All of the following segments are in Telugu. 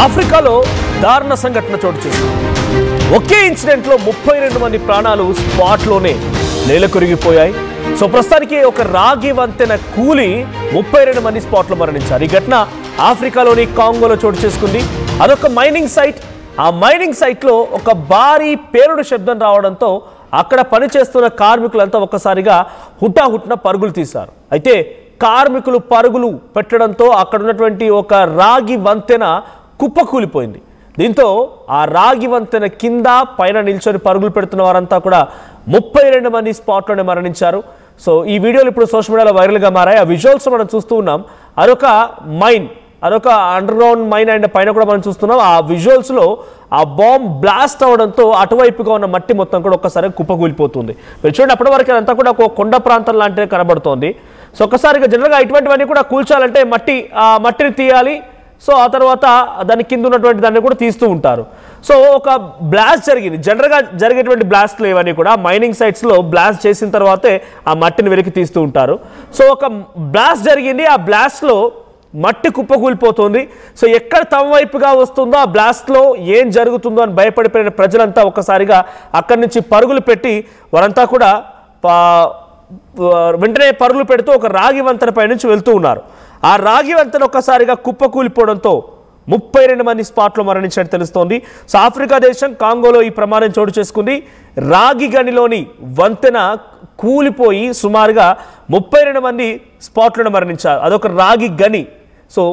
ఆఫ్రికాలో దారుణ సంఘటన చోటు చేసుకుంది. ఒకే ఇన్సిడెంట్ లో 32 మంది ప్రాణాలు స్పాట్ లోనే నేలకొరిగిపోయాయి. సో ప్రస్తుతానికి ఒక రాగి వంతెన కూలి 32 మంది స్పాట్ లో మరణించారు. ఈ ఘటన ఆఫ్రికాలోని కాంగోలో చోటు చేసుకుంది. అదొక మైనింగ్ సైట్. ఆ మైనింగ్ సైట్ లో ఒక భారీ పేలుడు శబ్దం రావడంతో అక్కడ పనిచేస్తున్న కార్మికులంతా ఒక్కసారిగా హుటాహుట్న పరుగులు తీశారు. అయితే కార్మికులు పరుగులు పెట్టడంతో అక్కడ ఉన్నటువంటి ఒక రాగి వంతెన కుప్పకూలిపోయింది. దీంతో ఆ రాగి వంతెన కింద పైన నిల్చొని పరుగులు పెడుతున్న వారంతా కూడా 32 మంది స్పాట్లోనే మరణించారు. సో ఈ వీడియోలు ఇప్పుడు సోషల్ మీడియాలో వైరల్గా మారాయి. ఆ విజువల్స్ మనం చూస్తూ ఉన్నాం. అదొక మైన్, అదొక అండర్ గ్రౌండ్ మైన్ అండ్ పైన కూడా మనం చూస్తున్నాం. ఆ విజువల్స్లో ఆ బాంబ్ బ్లాస్ట్ అవడంతో అటువైపుగా ఉన్న మట్టి మొత్తం కూడా ఒక్కసారి కుప్పకూలిపోతుంది. మీరు చూడండి, అప్పటి వరకు అదంతా కూడా ఒక కొండ ప్రాంతం లాంటిదే కనబడుతోంది. సో ఒక్కసారిగా జనరల్గా ఇటువంటివన్నీ కూడా కూల్చాలంటే మట్టిని తీయాలి. సో ఆ తర్వాత దాని కింద ఉన్నటువంటి దాన్ని కూడా తీస్తూ ఉంటారు. సో ఒక బ్లాస్ట్ జరిగింది. జనరల్గా జరిగేటువంటి బ్లాస్ట్లు ఇవన్నీ కూడా మైనింగ్ సైట్స్లో బ్లాస్ట్ చేసిన తర్వాతే ఆ మట్టిని వెలికి తీస్తూ ఉంటారు. సో ఒక బ్లాస్ట్ జరిగింది. ఆ బ్లాస్ట్లో మట్టి కుప్పకూలిపోతుంది. సో ఎక్కడ తమ వైపుగా వస్తుందో ఆ బ్లాస్ట్లో ఏం జరుగుతుందో అని భయపడిపోయిన ప్రజలంతా ఒక్కసారిగా అక్కడి నుంచి పరుగులు పెట్టి వారంతా కూడా వెంటనే పరుగులు పెడుతూ ఒక రాగి వంతెన పై నుంచి వెళ్తూ ఉన్నారు. ఆ రాగి వంతెన ఒక్కసారిగా కుప్పకూలిపోవడంతో 32 మంది స్పాట్లో మరణించినట్టు తెలుస్తోంది. సో ఆఫ్రికా దేశం కాంగోలో ఈ ప్రమాదం చోటు చేసుకుంది. రాగి గనిలోని వంతెన కూలిపోయి సుమారుగా 32 మంది స్పాట్లను మరణించారు. అదొక రాగి గని. సో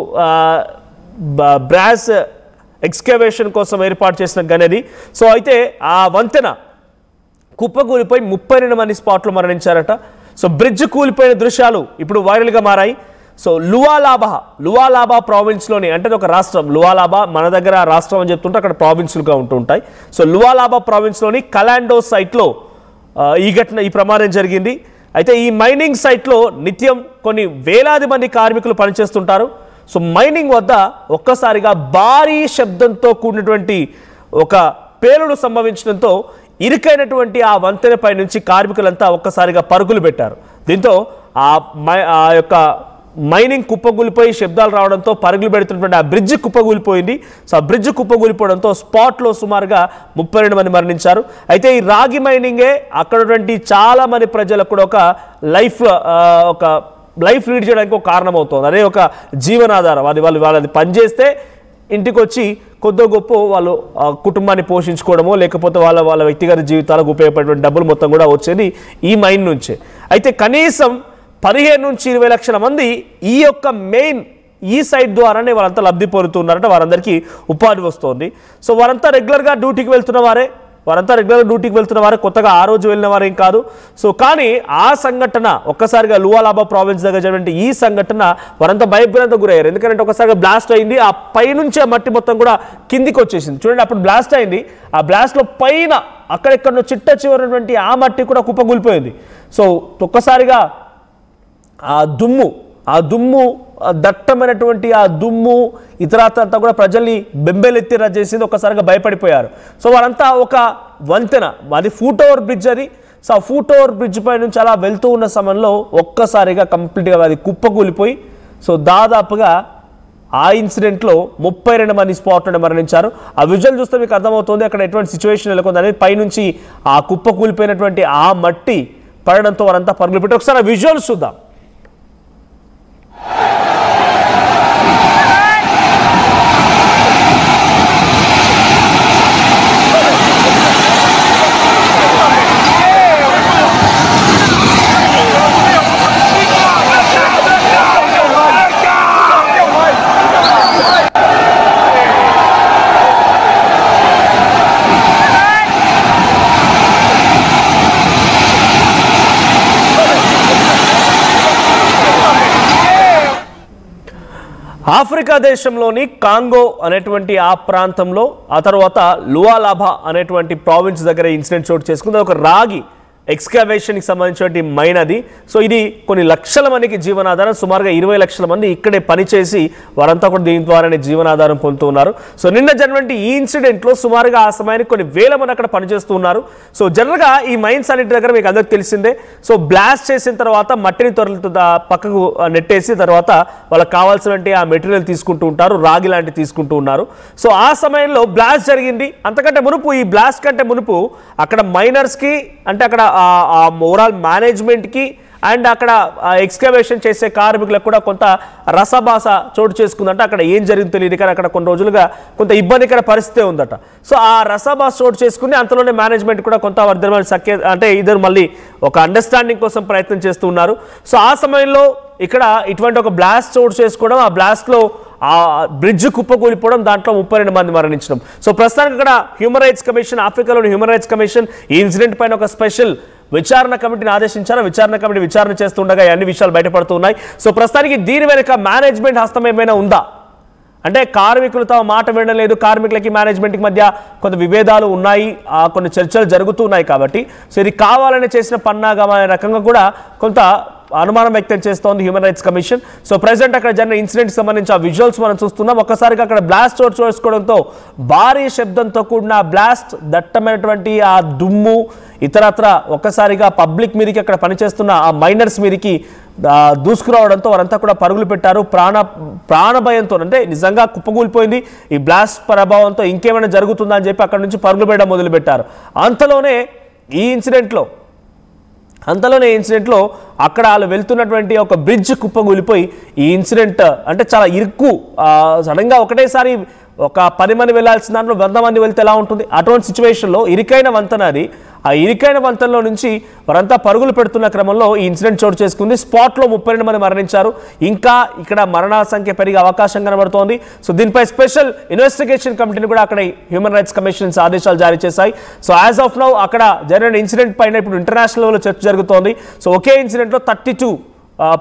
బ్రాస్ ఎక్స్కవేషన్ కోసం ఏర్పాటు చేసిన గని అది. సో అయితే ఆ వంతెన కుప్పకూలిపోయి 32 మంది స్పాట్లో మరణించారట. సో బ్రిడ్జ్ కూలిపోయిన దృశ్యాలు ఇప్పుడు వైరల్గా మారాయి. సో లువాలాబా ప్రావిన్స్లోని, అంటే ఒక రాష్ట్రం లువాలాబా, మన దగ్గర రాష్ట్రం అని చెప్తుంటే అక్కడ ప్రావిన్సులుగా ఉంటుంటాయి. సో లువాలాబా ప్రావిన్స్లోని కలాండో సైట్లో ఈ ప్రమాదం జరిగింది. అయితే ఈ మైనింగ్ సైట్లో నిత్యం కొన్ని వేలాది మంది కార్మికులు పనిచేస్తుంటారు. సో మైనింగ్ వద్ద ఒక్కసారిగా భారీ శబ్దంతో కూడినటువంటి ఒక పేలుడు సంభవించడంతో ఇరుకైనటువంటి ఆ వంతెనపై నుంచి కార్మికులంతా ఒక్కసారిగా పరుగులు పెట్టారు. దీంతో ఆ యొక్క మైనింగ్ కుప్పకూలిపోయి శబ్దాలు రావడంతో పరుగులు పెడుతున్నటువంటి ఆ బ్రిడ్జ్ కుప్పకూలిపోయింది. సో ఆ బ్రిడ్జ్ కుప్పకూలిపోవడంతో స్పాట్లో సుమారుగా 32 మంది మరణించారు. అయితే ఈ రాగి మైనింగే అక్కడ ఉన్నటువంటి చాలా మంది ప్రజలకు కూడా ఒక లైఫ్ లీడ్ చేయడానికి ఒక కారణం అవుతుంది. అదే ఒక జీవనాధారం. వాళ్ళది పనిచేస్తే ఇంటికి వచ్చి కొద్దో గొప్ప వాళ్ళు కుటుంబాన్ని పోషించుకోవడమో లేకపోతే వాళ్ళ వ్యక్తిగత జీవితాలకు ఉపయోగపడేటువంటి డబ్బులు మొత్తం కూడా వచ్చేది ఈ మైన్ నుంచే. అయితే కనీసం 15 నుంచి 20 లక్షల మంది ఈ యొక్క మెయిన్ ఈ సైట్ ద్వారానే వారంతా లబ్ధి పొందుతున్నారట. వారందరికీ ఉపాధి వస్తుంది. సో వారంతా రెగ్యులర్గా డ్యూటీకి వెళ్తున్న వారే, కొత్తగా ఆ రోజు వెళ్ళిన వారేం కాదు. సో కానీ ఆ సంఘటన ఒక్కసారిగా లువాలాబా ప్రావిన్స్ దగ్గర జరిగిన ఈ సంఘటన వారంతా భయభ్రాంతకు గురయ్యారు. ఎందుకంటే ఒక్కసారిగా బ్లాస్ట్ అయింది. ఆ పైనుంచే మట్టి మొత్తం కూడా కిందికి వచ్చేసింది. చూడండి, అప్పుడు బ్లాస్ట్ అయింది. ఆ బ్లాస్ట్లో పైన అక్కడెక్కడో చిట్ట చివరినటువంటి ఆ మట్టి కూడా కుప్పకూలిపోయింది. సో ఒక్కసారిగా ఆ దుమ్ము దట్టమైనటువంటి ఆ దుమ్ము ఇతరత అంతా కూడా ప్రజల్ని బెంబేలెత్తిరా చేసింది. ఒక్కసారిగా భయపడిపోయారు. సో వారంతా ఒక వంతెన, అది ఫూట్ ఓవర్ బ్రిడ్జ్ అది. సో ఆ ఫూట్ ఓవర్ బ్రిడ్జ్ పై నుంచి అలా వెళ్తూ ఉన్న సమయంలో ఒక్కసారిగా కంప్లీట్గా అది కుప్పకూలిపోయి, సో దాదాపుగా ఆ ఇన్సిడెంట్లో 32 మంది స్పాట్లోనే మరణించారు. ఆ విజువల్ చూస్తే మీకు అర్థమవుతుంది అక్కడ ఎటువంటి సిచ్యువేషన్ నెలకొంది అనేది. పైనుంచి ఆ కుప్పకూలిపోయినటువంటి ఆ మట్టి పడడంతో వారంతా పరుగులు పెట్టి ఒకసారి ఆ విజువల్స్ చూద్దాం. ఆఫ్రికా దేశంలోని కాంగో అనేటువంటి ఆ ప్రాంతంలో, ఆ తర్వాత లువాలాబా అనేటువంటి ప్రావిన్స్ దగ్గర ఇన్సిడెంట్ చోటు చేసుకుంది. ఒక ఎక్స్కవేషన్కి సంబంధించిన మైన్ అది. సో ఇది కొన్ని లక్షల మందికి జీవనాధారం, సుమారుగా 20 లక్షల మంది ఇక్కడే పనిచేసి వారంతా కూడా దీని ద్వారానే జీవనాధారం పొందుతూ ఉన్నారు. సో నిన్న జరిగినటువంటి ఈ ఇన్సిడెంట్లో సుమారుగా ఆ సమయానికి కొన్ని వేల మంది అక్కడ పనిచేస్తూ ఉన్నారు. సో జనరల్గా ఈ మైన్స్ అన్నింటి దగ్గర మీకు అందరికి తెలిసిందే, సో బ్లాస్ట్ చేసిన తర్వాత మట్టిని పక్కకు నెట్టేసి తర్వాత వాళ్ళకి కావాల్సినటువంటి ఆ మెటీరియల్ తీసుకుంటూ ఉంటారు, రాగి లాంటివి తీసుకుంటూ ఉన్నారు. సో ఆ సమయంలో బ్లాస్ట్ జరిగింది. అంతకంటే మునుపు, ఈ బ్లాస్ట్ కంటే మునుపు అక్కడ మైనర్స్కి, అంటే అక్కడ ఓవరాల్ మేనేజ్మెంట్కి అండ్ అక్కడ ఎక్స్కవేషన్ చేసే కార్మికులకు కూడా కొంత రసభాస చోటు చేసుకుందంట. అక్కడ ఏం జరిగిందో తెలియదు, కానీ అక్కడ కొన్ని రోజులుగా కొంత ఇబ్బందికర పరిస్థితి ఉందట. సో ఆ రసభాస చోటు చేసుకుని అంతలోనే మేనేజ్మెంట్ కూడా కొంత అంటే ఇద్దరు మళ్ళీ ఒక అండర్స్టాండింగ్ కోసం ప్రయత్నం చేస్తూ ఉన్నారు. సో ఆ సమయంలో ఇక్కడ ఇటువంటి ఒక బ్లాస్ట్ చోటు చేసుకోవడం, ఆ బ్లాస్ట్లో ఆ బ్రిడ్జ్ కుప్పకూలిపోవడం, దాంట్లో 32 మంది మరణించడం. సో ప్రస్తుతానికి ఇక్కడ హ్యూమన్ రైట్స్ కమిషన్, ఆఫ్రికాలోని హ్యూమన్ రైట్స్ కమిషన్ ఈ ఇన్సిడెంట్ పైన ఒక స్పెషల్ విచారణ కమిటీని ఆదేశించారు. విచారణ కమిటీ విచారణ చేస్తుండగా అన్ని విషయాలు బయటపడుతున్నాయి. సో ప్రస్తుతానికి దీని వెనుక మేనేజ్మెంట్ హస్తం ఏమైనా ఉందా అంటే, కార్మికులు తమ మాట వినడం లేదు, కార్మికులకి మేనేజ్మెంట్కి మధ్య కొంత విభేదాలు ఉన్నాయి, కొన్ని చర్చలు జరుగుతున్నాయి. కాబట్టి సో ఇది కావాలని చేసిన పన్నాగం అనే రకంగా కూడా కొంత అనుమానం వ్యక్తం చేస్తోంది human rights commission. So present అక్కడ జరిగిన ఇన్సిడెంట్కి సంబంధించి ఆ విజువల్స్ మనం చూస్తున్నాం. ఒక్కసారిగా అక్కడ బ్లాస్ట్ చోటు చేసుకోవడంతో భారీ శబ్దంతో కూడిన బ్లాస్ట్, దట్టమైనటువంటి ఆ దుమ్ము ఇతరత్ర ఒక్కసారిగా పబ్లిక్ మీదకి, అక్కడ పనిచేస్తున్న ఆ మైనర్స్ మీదకి దూసుకురావడంతో వారంతా కూడా పరుగులు పెట్టారు. ప్రాణభయంతో, అంటే నిజంగా కుప్పకూలిపోయింది, ఈ బ్లాస్ట్ ప్రభావంతో ఇంకేమైనా జరుగుతుందా అని చెప్పి అక్కడ నుంచి పరుగులు పెట్టడం మొదలుపెట్టారు. అంతలోనే ఈ ఇన్సిడెంట్లో అక్కడ వాళ్ళు వెళ్తున్నటువంటి ఒక బ్రిడ్జ్ కుప్పకూలిపోయి ఈ ఇన్సిడెంట్ అంటే చాలా ఇరుక్కు, సడన్గా ఒకటేసారి ఒక 10 మంది వెళ్లాల్సిన దాంట్లో 100 మంది వెళ్తే ఎలా ఉంటుంది? అటువంటి సిచ్యువేషన్లో ఇరుకైన వంతెన అది. ఆ ఇరుకైన వంతెనలో నుంచి వారంతా పరుగులు పెడుతున్న క్రమంలో ఈ ఇన్సిడెంట్ చోటు చేసుకుంది. స్పాట్లో 32 మంది మరణించారు. ఇంకా ఇక్కడ మరణాల సంఖ్య పెరిగే అవకాశం కనబడుతోంది. సో దీనిపై స్పెషల్ ఇన్వెస్టిగేషన్ కమిటీని కూడా అక్కడ హ్యూమన్ రైట్స్ కమిషన్స్ ఆదేశాలు జారీ చేశాయి. సో యాజ్ ఆఫ్ నౌ అక్కడ జరిగిన ఇన్సిడెంట్ పైన ఇప్పుడు ఇంటర్నేషనల్ లెవెల్లో చర్చ జరుగుతోంది. సో ఒకే ఇన్సిడెంట్లో 32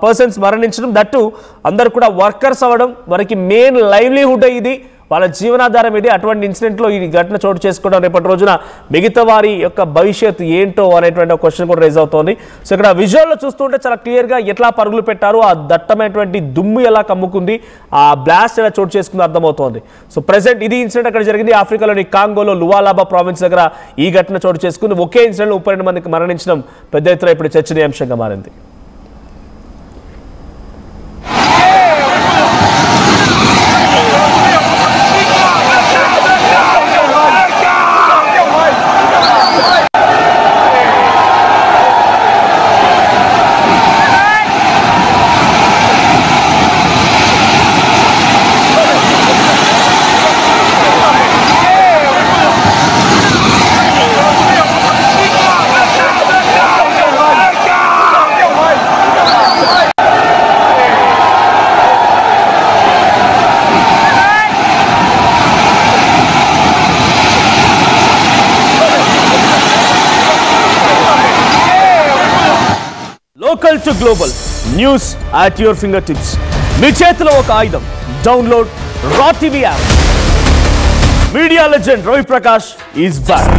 పర్సన్స్ మరణించడం, దట్టు అందరు కూడా వర్కర్స్ అవ్వడం, వారికి మెయిన్ లైవ్లీహుడ్ ఇది, వాళ్ళ జీవనాధారం ఇది. అటువంటి ఇన్సిడెంట్లో ఈ ఘటన చోటు చేసుకోవడం రేపటి రోజున మిగతా వారి యొక్క భవిష్యత్తు ఏంటో అనేటువంటి క్వశ్చన్ కూడా రైజ్ అవుతోంది. సో ఇక్కడ విజువల్లో చూస్తుంటే చాలా క్లియర్గా ఎట్లా పరుగులు పెట్టారు, ఆ దట్టమైనటువంటి దుమ్ము ఎలా కమ్ముకుంది, ఆ బ్లాస్ట్ ఎలా చోటు చేసుకుందో అర్థమవుతోంది. సో ప్రెసెంట్ ఇది ఇన్సిడెంట్ అక్కడ జరిగింది ఆఫ్రికాలోని కాంగోలో లువాలాబా ప్రావిన్స్ దగ్గర ఈ ఘటన చోటు చేసుకుంది. ఒకే ఇన్సిడెంట్లో 32 మందికి మరణించడం పెద్ద ఎత్తున ఇప్పుడు చర్చనీయాంశంగా మారింది. Local to global news at your fingertips. మీ చేతిలో ఒక ఆయుధం. డౌన్లోడ్ రా TV app. Media legend Ravi Prakash is back.